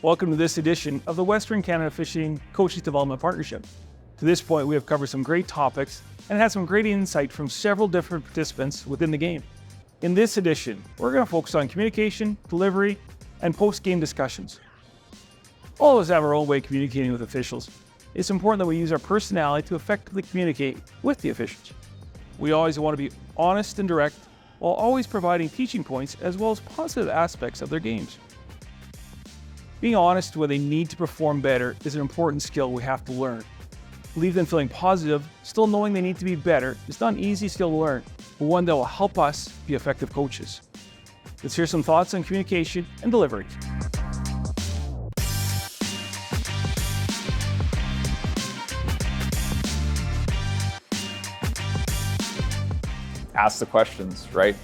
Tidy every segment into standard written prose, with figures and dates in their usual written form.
Welcome to this edition of the Western Canada Officiating Coaches Development Partnership. To this point, we have covered some great topics and had some great insight from several different participants within the game. In this edition, we're going to focus on communication, delivery, and post-game discussions. All of us have our own way of communicating with officials. It's important that we use our personality to effectively communicate with the officials. We always want to be honest and direct, while always providing teaching points as well as positive aspects of their games. Being honest when they need to perform better is an important skill we have to learn. Leave them feeling positive, still knowing they need to be better, is not an easy skill to learn, but one that will help us be effective coaches. Let's hear some thoughts on communication and delivery. Ask the questions, right?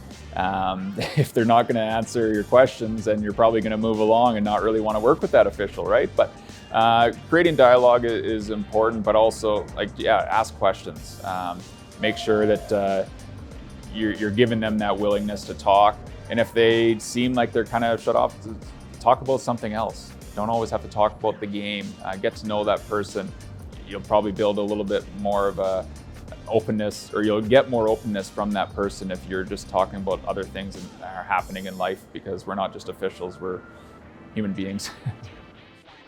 If they're not going to answer your questions, then you're probably going to move along and not really want to work with that official, right? But creating dialogue is important, but also, ask questions. Make sure that you're giving them that willingness to talk. And if they seem like they're kind of shut off, talk about something else. Don't always have to talk about the game. Get to know that person. You'll probably build a little bit more of a openness, or you'll get more openness from that person if you're just talking about other things that are happening in life, because we're not just officials, we're human beings.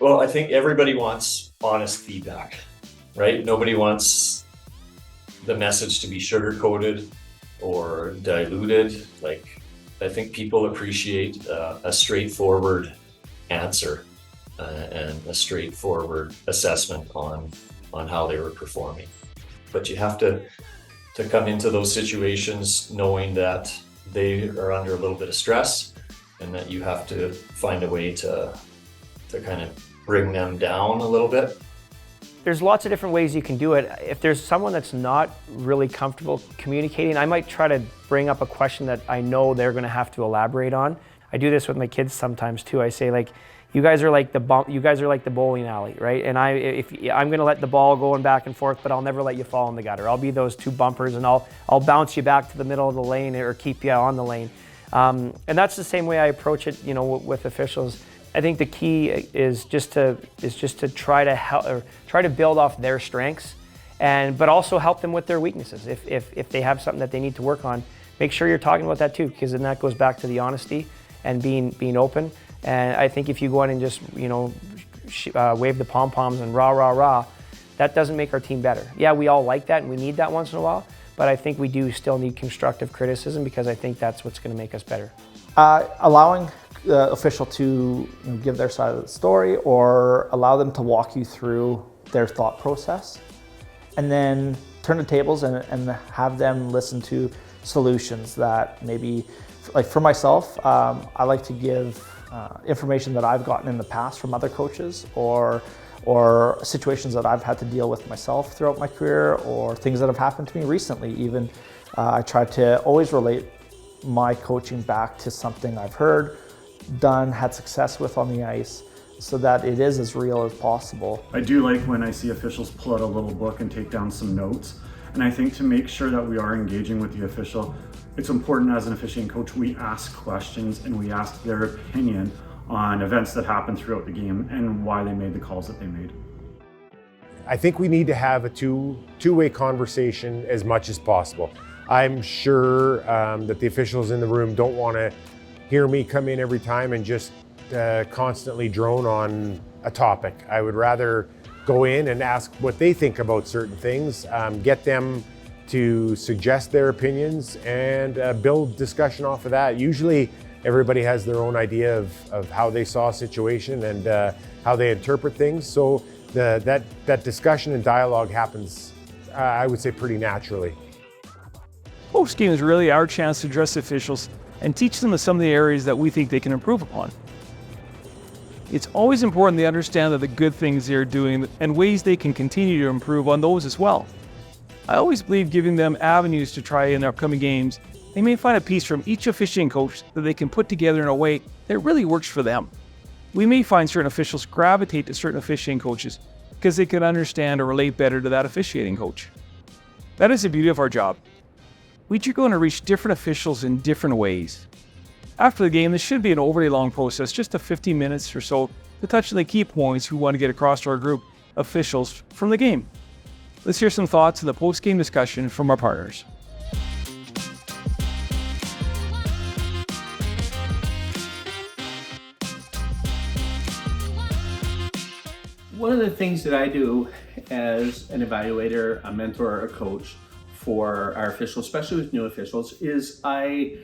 Well, I think everybody wants honest feedback, right? Nobody wants the message to be sugar-coated or diluted. I think people appreciate a straightforward answer and a straightforward assessment on how they were performing. But you have to come into those situations knowing that they are under a little bit of stress, and that you have to find a way to kind of bring them down a little bit. There's lots of different ways you can do it. If there's someone that's not really comfortable communicating, I might try to bring up a question that I know they're going to have to elaborate on. I do this with my kids sometimes too. I say, you guys are like the bowling alley, right? And I'm going to let the ball going back and forth, but I'll never let you fall in the gutter. I'll be those two bumpers, and I'll bounce you back to the middle of the lane or keep you on the lane. And that's the same way I approach it, with officials. I think the key is just to try to help, or try to build off their strengths, but also help them with their weaknesses. If they have something that they need to work on, make sure you're talking about that too, because then that goes back to the honesty and being open. And I think if you go in and just, wave the pom-poms and rah, rah, rah, that doesn't make our team better. Yeah, we all like that and we need that once in a while, but I think we do still need constructive criticism, because I think that's what's going to make us better. Allowing the official to give their side of the story, or allow them to walk you through their thought process, and then turn the tables and have them listen to solutions that maybe, for myself, I like to give information that I've gotten in the past from other coaches, or situations that I've had to deal with myself throughout my career, or things that have happened to me recently. Even I try to always relate my coaching back to something I've heard, done, had success with on the ice, so that it is as real as possible. I do like when I see officials pull out a little book and take down some notes. And I think to make sure that we are engaging with the official, it's important as an officiating coach, we ask questions and we ask their opinion on events that happen throughout the game and why they made the calls that they made. I think we need to have a two-way conversation as much as possible. I'm sure that the officials in the room don't want to hear me come in every time and just constantly drone on a topic. I would rather go in and ask what they think about certain things, get them to suggest their opinions, and build discussion off of that. Usually everybody has their own idea of how they saw a situation and how they interpret things. So that discussion and dialogue happens, I would say, pretty naturally. Postgame is really our chance to address officials and teach them some of the areas that we think they can improve upon. It's always important they understand that the good things they're doing and ways they can continue to improve on those as well. I always believe giving them avenues to try in their upcoming games, they may find a piece from each officiating coach that they can put together in a way that really works for them. We may find certain officials gravitate to certain officiating coaches because they can understand or relate better to that officiating coach. That is the beauty of our job. We are going to reach different officials in different ways. After the game, this should be an overly long process, just a 15 minutes or so, to touch on the key points we want to get across to our group officials from the game. Let's hear some thoughts in the post-game discussion from our partners. One of the things that I do as an evaluator, a mentor, or a coach for our officials, especially with new officials, is I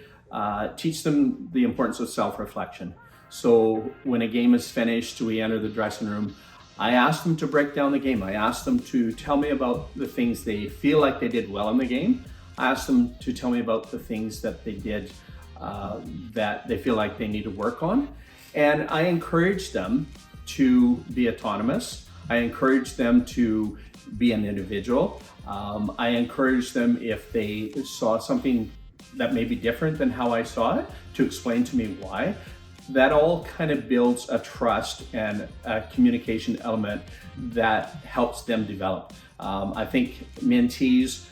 teach them the importance of self-reflection. So when a game is finished, we enter the dressing room, I ask them to break down the game. I ask them to tell me about the things they feel like they did well in the game. I ask them to tell me about the things that they did that they feel like they need to work on. And I encourage them to be autonomous. I encourage them to be an individual. I encourage them, if they saw something that may be different than how I saw it, to explain to me why. That all kind of builds a trust and a communication element that helps them develop. I think mentees,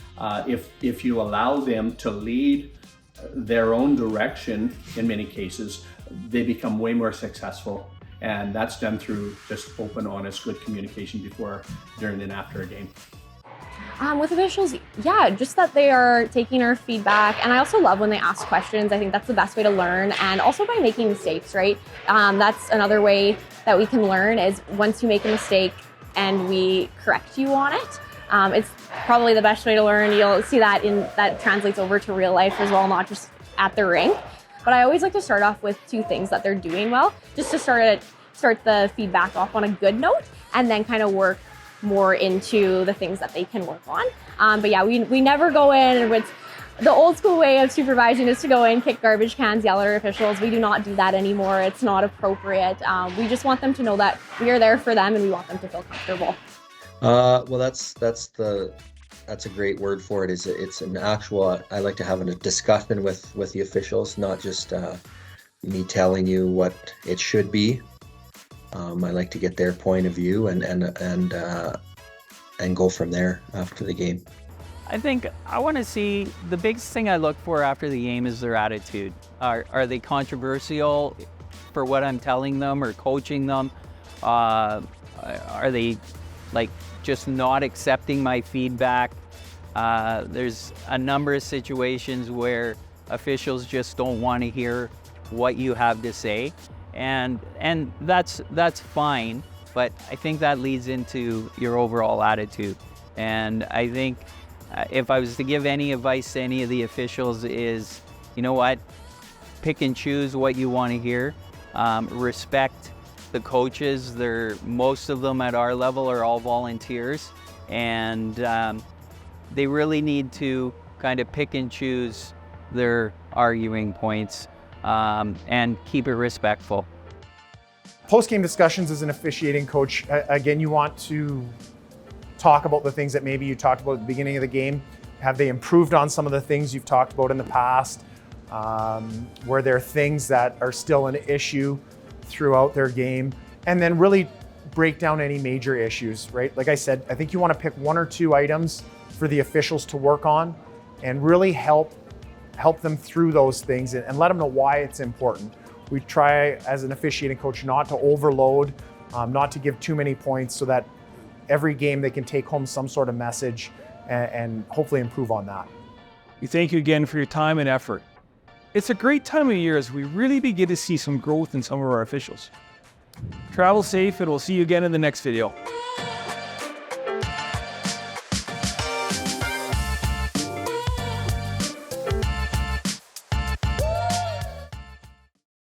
if you allow them to lead their own direction, in many cases, they become way more successful. And that's done through just open, honest, good communication before, during, and after a game. With officials, yeah, just that they are taking our feedback. And I also love when they ask questions. I think that's the best way to learn. And also by making mistakes, right? That's another way that we can learn, is once you make a mistake and we correct you on it. It's probably the best way to learn. You'll see that that translates over to real life as well, not just at the rink. But I always like to start off with 2 things that they're doing well, just to start the feedback off on a good note, and then kind of work more into the things that they can work on. But yeah, we never go in, and with the old school way of supervising is to go in, kick garbage cans, yell at our officials. We do not do that anymore. It's not appropriate. We just want them to know that we are there for them, and we want them to feel comfortable. Well, that's a great word for it. It's an actual, I like to have a discussion with the officials, not just me telling you what it should be. I like to get their point of view and go from there after the game. I think I want to see, the biggest thing I look for after the game is their attitude. Are they controversial for what I'm telling them or coaching them? Are they just not accepting my feedback? There's a number of situations where officials just don't want to hear what you have to say, and that's fine, but I think that leads into your overall attitude. And I think if I was to give any advice to any of the officials is, you know what, pick and choose what you want to hear. Respect the coaches. Most of them at our level are all volunteers, and they really need to kind of pick and choose their arguing points and keep it respectful. Post-game discussions as an officiating coach, again, you want to talk about the things that maybe you talked about at the beginning of the game. Have they improved on some of the things you've talked about in the past? Were there things that are still an issue throughout their game? And then really break down any major issues, right? Like I said, I think you want to pick 1 or 2 items for the officials to work on and really help them through those things and let them know why it's important. We try as an officiating coach not to overload, not to give too many points, so that every game they can take home some sort of message and hopefully improve on that. We thank you again for your time and effort. It's a great time of year as we really begin to see some growth in some of our officials. Travel safe, and we'll see you again in the next video.